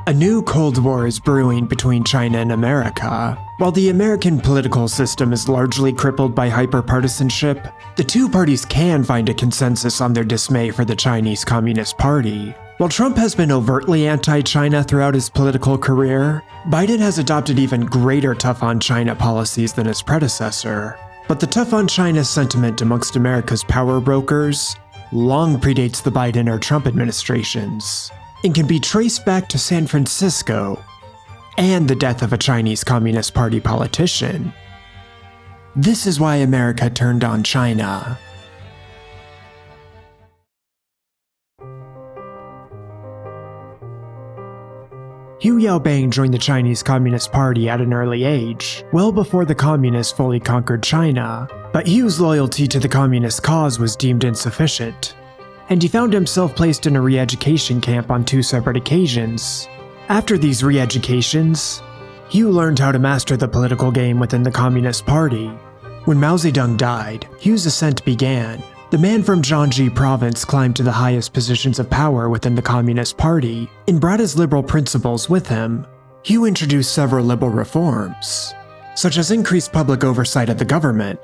A new Cold War is brewing between China and America. While the American political system is largely crippled by hyper-partisanship, the two parties can find a consensus on their dismay for the Chinese Communist Party. While Trump has been overtly anti-China throughout his political career, Biden has adopted even greater tough-on-China policies than his predecessor. But the tough-on-China sentiment amongst America's power brokers long predates the Biden or Trump administrations, and can be traced back to San Francisco and the death of a Chinese Communist Party politician. This is why America turned on China. Yaobang joined the Chinese Communist Party at an early age, well before the communists fully conquered China, but Hu's loyalty to the communist cause was deemed insufficient, and he found himself placed in a re-education camp on 2 separate occasions. After these re-educations, Hu learned how to master the political game within the Communist Party. When Mao Zedong died, Hu's ascent began. The man from Jiangxi province climbed to the highest positions of power within the Communist Party and brought his liberal principles with him. Hu introduced several liberal reforms, such as increased public oversight of the government,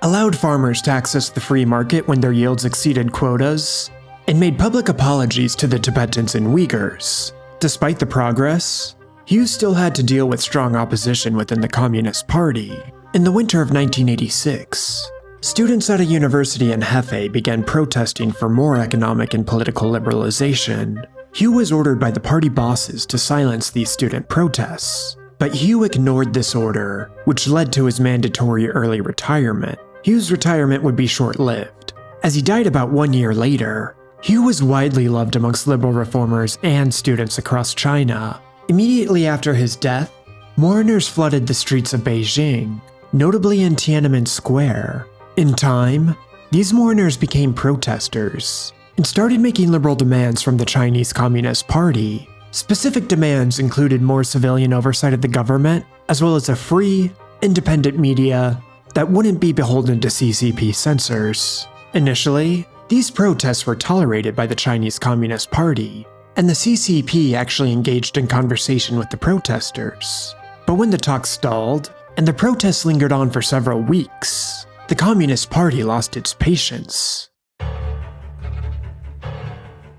allowed farmers to access the free market when their yields exceeded quotas, and made public apologies to the Tibetans and Uyghurs. Despite the progress, Hu still had to deal with strong opposition within the Communist Party. In the winter of 1986, students at a university in Hefei began protesting for more economic and political liberalization. Hu was ordered by the party bosses to silence these student protests, but Hu ignored this order, which led to his mandatory early retirement. Hu's retirement would be short-lived, as he died about 1 year later. Hu was widely loved amongst liberal reformers and students across China. Immediately after his death, mourners flooded the streets of Beijing, notably in Tinamen Square. In time, these mourners became protesters and started making liberal demands from the Chinese Communist Party. Specific demands included more civilian oversight of the government, as well as a free, independent media that wouldn't be beholden to CCP censors. Initially, these protests were tolerated by the Chinese Communist Party, and the CCP actually engaged in conversation with the protesters. But when the talks stalled, and the protests lingered on for several weeks, the Communist Party lost its patience.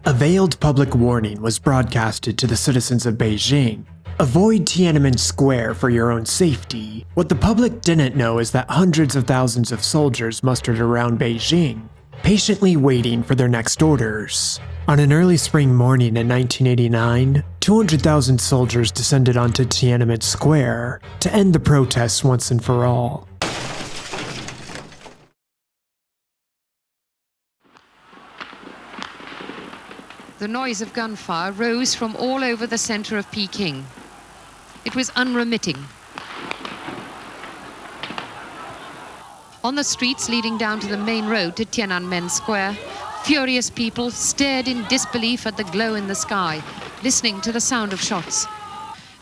A veiled public warning was broadcasted to the citizens of Beijing. Avoid Tinamen Square for your own safety. What the public didn't know is that hundreds of thousands of soldiers mustered around Beijing, patiently waiting for their next orders. On an early spring morning in 1989, 200,000 soldiers descended onto Tiananmen Square to end the protests once and for all. The noise of gunfire rose from all over the center of Peking. It was unremitting. On the streets leading down to the main road to Tiananmen Square, furious people stared in disbelief at the glow in the sky, listening to the sound of shots.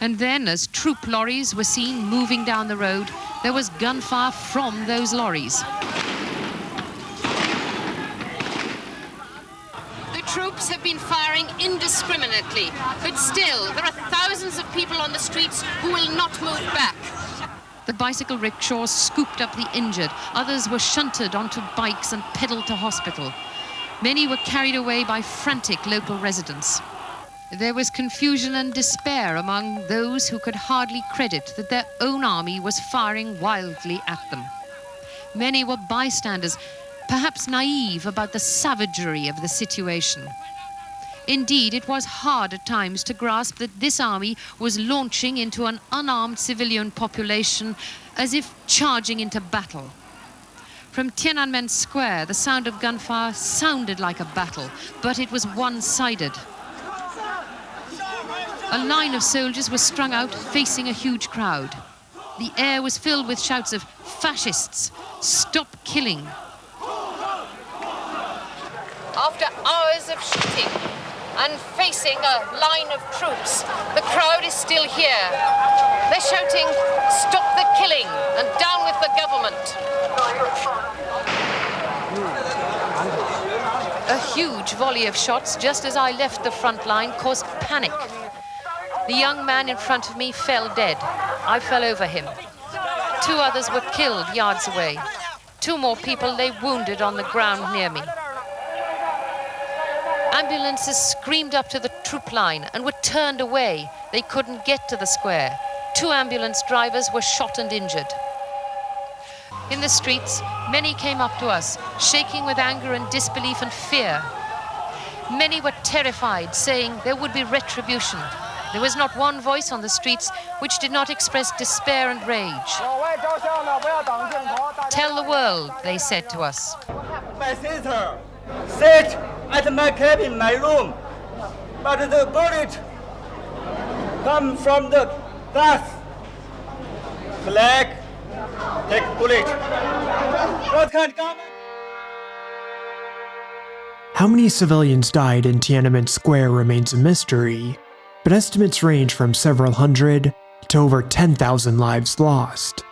And then, as troop lorries were seen moving down the road, there was gunfire from those lorries. Troops have been firing indiscriminately, but still, there are thousands of people on the streets who will not move back. The bicycle rickshaws scooped up the injured. Others were shunted onto bikes and pedaled to hospital. Many were carried away by frantic local residents. There was confusion and despair among those who could hardly credit that their own army was firing wildly at them. Many were bystanders, perhaps naive about the savagery of the situation. Indeed, it was hard at times to grasp that this army was launching into an unarmed civilian population as if charging into battle. From Tiananmen Square, the sound of gunfire sounded like a battle, but it was one-sided. A line of soldiers was strung out, facing a huge crowd. The air was filled with shouts of "Fascists! Stop killing!" After hours of shooting and facing a line of troops, the crowd is still here. They're shouting, "Stop the killing and down with the government." A huge volley of shots just as I left the front line caused panic. The young man in front of me fell dead. I fell over him. 2 others were killed yards away. 2 more people lay wounded on the ground near me. Ambulances screamed up to the troop line and were turned away. They couldn't get to the square. 2 ambulance drivers were shot and injured. In the streets, many came up to us, shaking with anger and disbelief and fear. Many were terrified, saying there would be retribution. There was not one voice on the streets which did not express despair and rage. Tell the world, they said to us. My sister sat at my cabin, my room, but the bullet come from the glass. Flag, take bullet. What kind of government? How many civilians died in Tiananmen Square remains a mystery, but estimates range from several hundred to over 10,000 lives lost.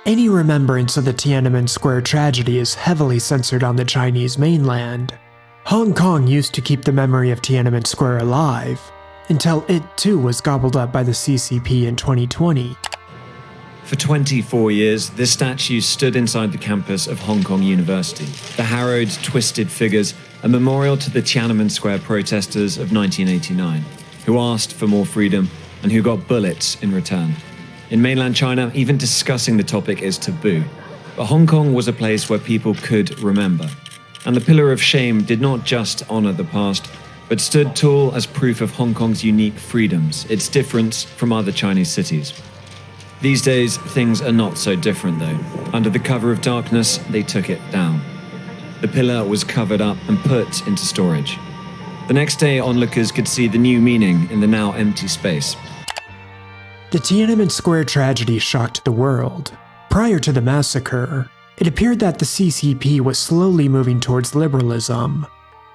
Any remembrance of the Tiananmen Square tragedy is heavily censored on the Chinese mainland. Hong Kong used to keep the memory of Tiananmen Square alive, until it too was gobbled up by the CCP in 2020. For 24 years, this statue stood inside the campus of Hong Kong University. The harrowed, twisted figures, a memorial to the Tiananmen Square protesters of 1989, who asked for more freedom and who got bullets in return. In mainland China, even discussing the topic is taboo. But Hong Kong was a place where people could remember. And the Pillar of Shame did not just honor the past, but stood tall as proof of Hong Kong's unique freedoms, its difference from other Chinese cities. These days, things are not so different though. Under the cover of darkness, they took it down. The pillar was covered up and put into storage. The next day, onlookers could see the new meaning in the now empty space. The Tiananmen Square tragedy shocked the world. Prior to the massacre, it appeared that the CCP was slowly moving towards liberalism,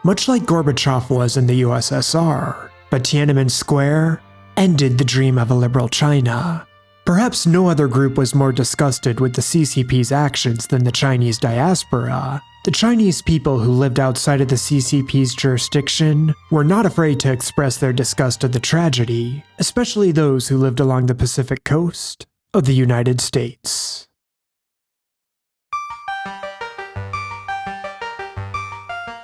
much like Gorbachev was in the USSR. But Tiananmen Square ended the dream of a liberal China. Perhaps no other group was more disgusted with the CCP's actions than the Chinese diaspora. The Chinese people who lived outside of the CCP's jurisdiction were not afraid to express their disgust of the tragedy, especially those who lived along the Pacific coast of the United States.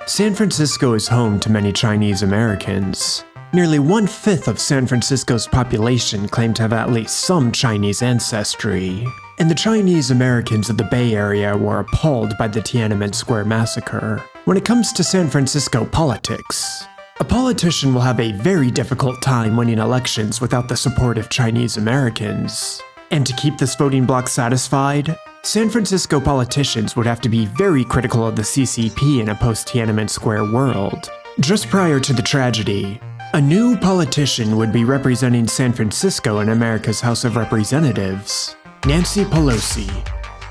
San Francisco is home to many Chinese Americans. Nearly 1/5 of San Francisco's population claim to have at least some Chinese ancestry, and the Chinese Americans of the Bay Area were appalled by the Tiananmen Square massacre. When it comes to San Francisco politics, a politician will have a very difficult time winning elections without the support of Chinese Americans. And to keep this voting bloc satisfied, San Francisco politicians would have to be very critical of the CCP in a post-Tiananmen Square world. Just prior to the tragedy, a new politician would be representing San Francisco in America's House of Representatives, Nancy Pelosi.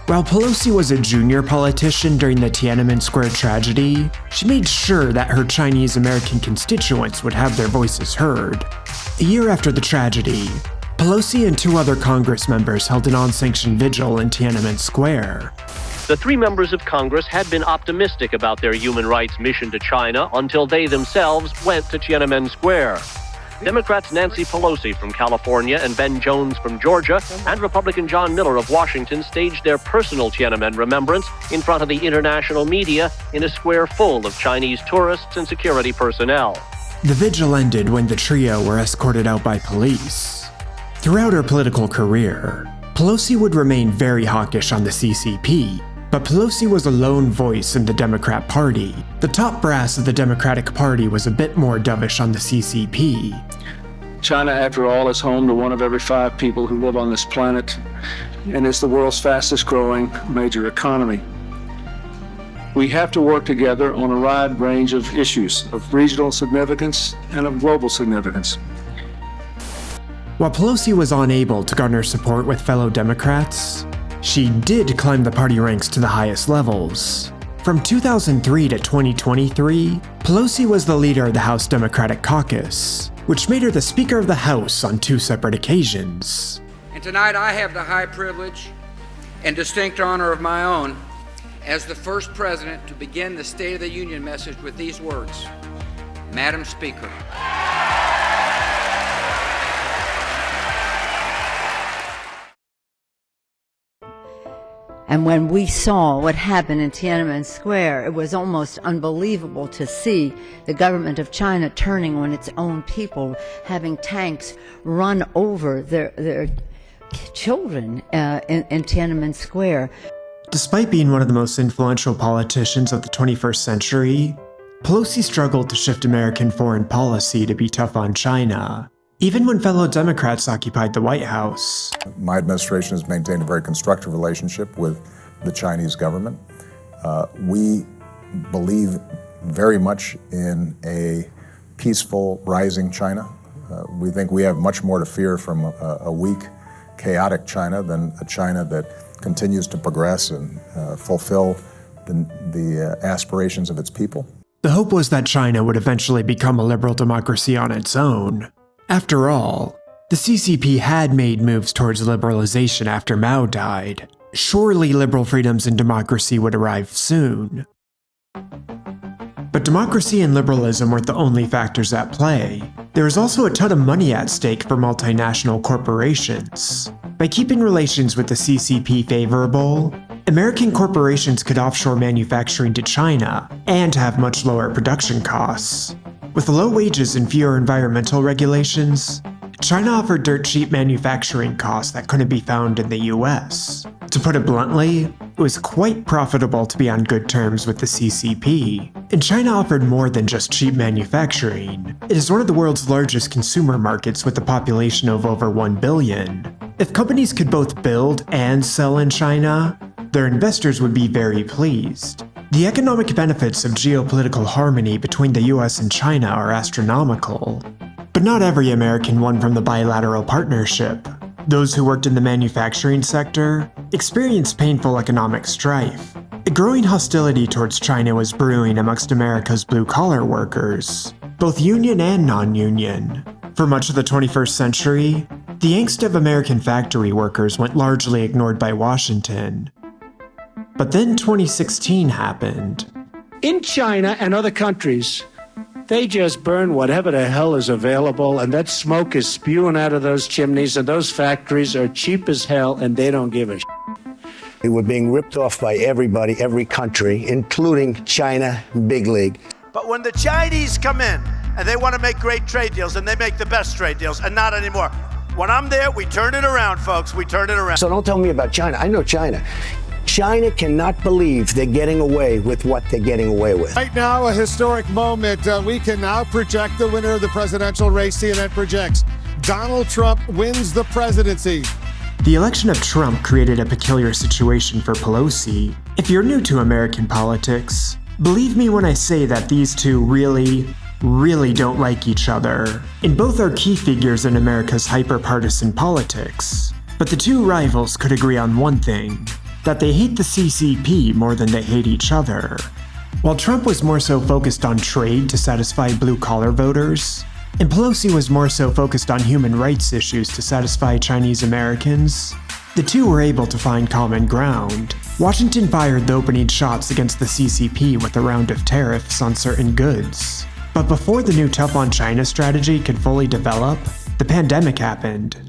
While Pelosi was a junior politician during the Tiananmen Square tragedy, she made sure that her Chinese American constituents would have their voices heard. A year after the tragedy, Pelosi and 2 other Congress members held an unsanctioned vigil in Tiananmen Square. The 3 members of Congress had been optimistic about their human rights mission to China until they themselves went to Tiananmen Square. Democrats Nancy Pelosi from California and Ben Jones from Georgia and Republican John Miller of Washington staged their personal Tiananmen remembrance in front of the international media in a square full of Chinese tourists and security personnel. The vigil ended when the trio were escorted out by police. Throughout her political career, Pelosi would remain very hawkish on the CCP, but Pelosi was a lone voice in the Democrat Party. The top brass of the Democratic Party was a bit more dovish on the CCP. China, after all, is home to 1 of every 5 people who live on this planet, and is the world's fastest growing major economy. We have to work together on a wide range of issues of regional significance and of global significance. While Pelosi was unable to garner support with fellow Democrats, she did climb the party ranks to the highest levels. From 2003 to 2023, Pelosi was the leader of the House Democratic Caucus, which made her the Speaker of the House on 2 separate occasions. And tonight I have the high privilege and distinct honor of my own as the first president to begin the State of the Union message with these words: Madam Speaker. And when we saw what happened in Tiananmen Square, it was almost unbelievable to see the government of China turning on its own people, having tanks run over their children in Tiananmen Square. Despite being one of the most influential politicians of the 21st century, Pelosi struggled to shift American foreign policy to be tough on China, even when fellow Democrats occupied the White House. My administration has maintained a very constructive relationship with the Chinese government. We believe very much in a peaceful, rising China. We think we have much more to fear from a weak, chaotic China than a China that continues to progress and fulfill the aspirations of its people. The hope was that China would eventually become a liberal democracy on its own. After all, the CCP had made moves towards liberalization after Mao died. Surely liberal freedoms and democracy would arrive soon. But democracy and liberalism weren't the only factors at play. There was also a ton of money at stake for multinational corporations. By keeping relations with the CCP favorable, American corporations could offshore manufacturing to China and have much lower production costs. With low wages and fewer environmental regulations, China offered dirt cheap manufacturing costs that couldn't be found in the US. To put it bluntly, it was quite profitable to be on good terms with the CCP, and China offered more than just cheap manufacturing. It is one of the world's largest consumer markets with a population of over 1 billion. If companies could both build and sell in China, their investors would be very pleased. The economic benefits of geopolitical harmony between the US and China are astronomical. But not every American won from the bilateral partnership. Those who worked in the manufacturing sector experienced painful economic strife. A growing hostility towards China was brewing amongst America's blue-collar workers, both union and non-union. For much of the 21st century, the angst of American factory workers went largely ignored by Washington. But then 2016 happened. In China and other countries, they just burn whatever the hell is available, and that smoke is spewing out of those chimneys, and those factories are cheap as hell, and they don't give a shit. We were being ripped off by everybody, every country, including China, big league. But when the Chinese come in, and they want to make great trade deals, and they make the best trade deals, and not anymore. When I'm there, we turn it around, folks, we turn it around. So don't tell me about China. I know China. China cannot believe they're getting away with what they're getting away with. Right now, a historic moment. We can now project the winner of the presidential race. CNN projects Donald Trump wins the presidency. The election of Trump created a peculiar situation for Pelosi. If you're new to American politics, believe me when I say that these two really don't like each other, and both are key figures in America's hyper-partisan politics. But the two rivals could agree on one thing: that they hate the CCP more than they hate each other. While Trump was more so focused on trade to satisfy blue-collar voters, and Pelosi was more so focused on human rights issues to satisfy Chinese Americans, the two were able to find common ground. Washington fired the opening shots against the CCP with a round of tariffs on certain goods. But before the new tough on China strategy could fully develop, the pandemic happened.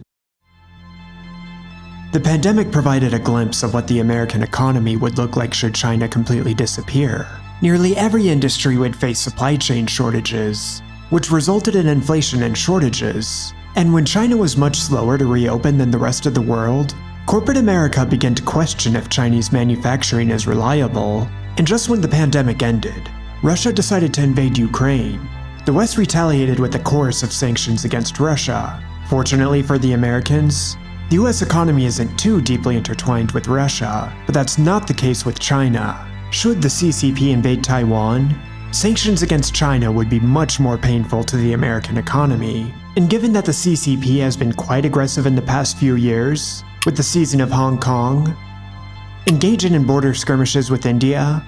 The pandemic provided a glimpse of what the American economy would look like should China completely disappear. Nearly every industry would face supply chain shortages, which resulted in inflation and shortages. And when China was much slower to reopen than the rest of the world, corporate America began to question if Chinese manufacturing is reliable. And just when the pandemic ended, Russia decided to invade Ukraine. The West retaliated with a chorus of sanctions against Russia. Fortunately for the Americans, the US economy isn't too deeply intertwined with Russia, but that's not the case with China. Should the CCP invade Taiwan, sanctions against China would be much more painful to the American economy. And given that the CCP has been quite aggressive in the past few years, with the seizing of Hong Kong, engaging in border skirmishes with India,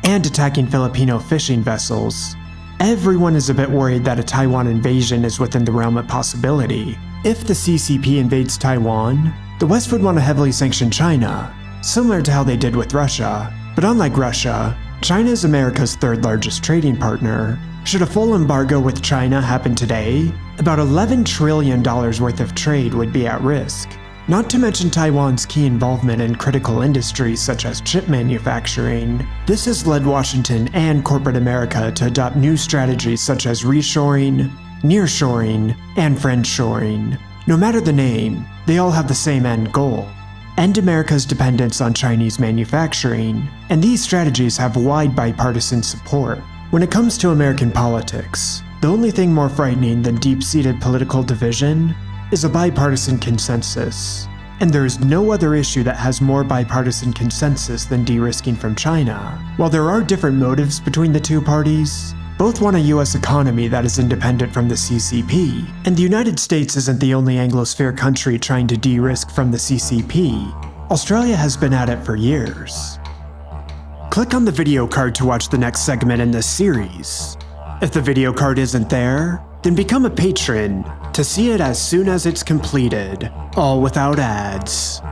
and attacking Filipino fishing vessels, everyone is a bit worried that a Taiwan invasion is within the realm of possibility. If the CCP invades Taiwan, the West would want to heavily sanction China, similar to how they did with Russia. But unlike Russia, China is America's third largest trading partner. Should a full embargo with China happen today, about $11 trillion worth of trade would be at risk. Not to mention Taiwan's key involvement in critical industries such as chip manufacturing, this has led Washington and corporate America to adopt new strategies such as reshoring, nearshoring, and friendshoring. No matter the name, they all have the same end goal: end America's dependence on Chinese manufacturing, and these strategies have wide bipartisan support. When it comes to American politics, the only thing more frightening than deep-seated political division is a bipartisan consensus. And there is no other issue that has more bipartisan consensus than de-risking from China. While there are different motives between the two parties, both want a US economy that is independent from the CCP, and the United States isn't the only Anglosphere country trying to de-risk from the CCP. Australia has been at it for years. Click on the video card to watch the next segment in this series. If the video card isn't there, then become a patron to see it as soon as it's completed, all without ads.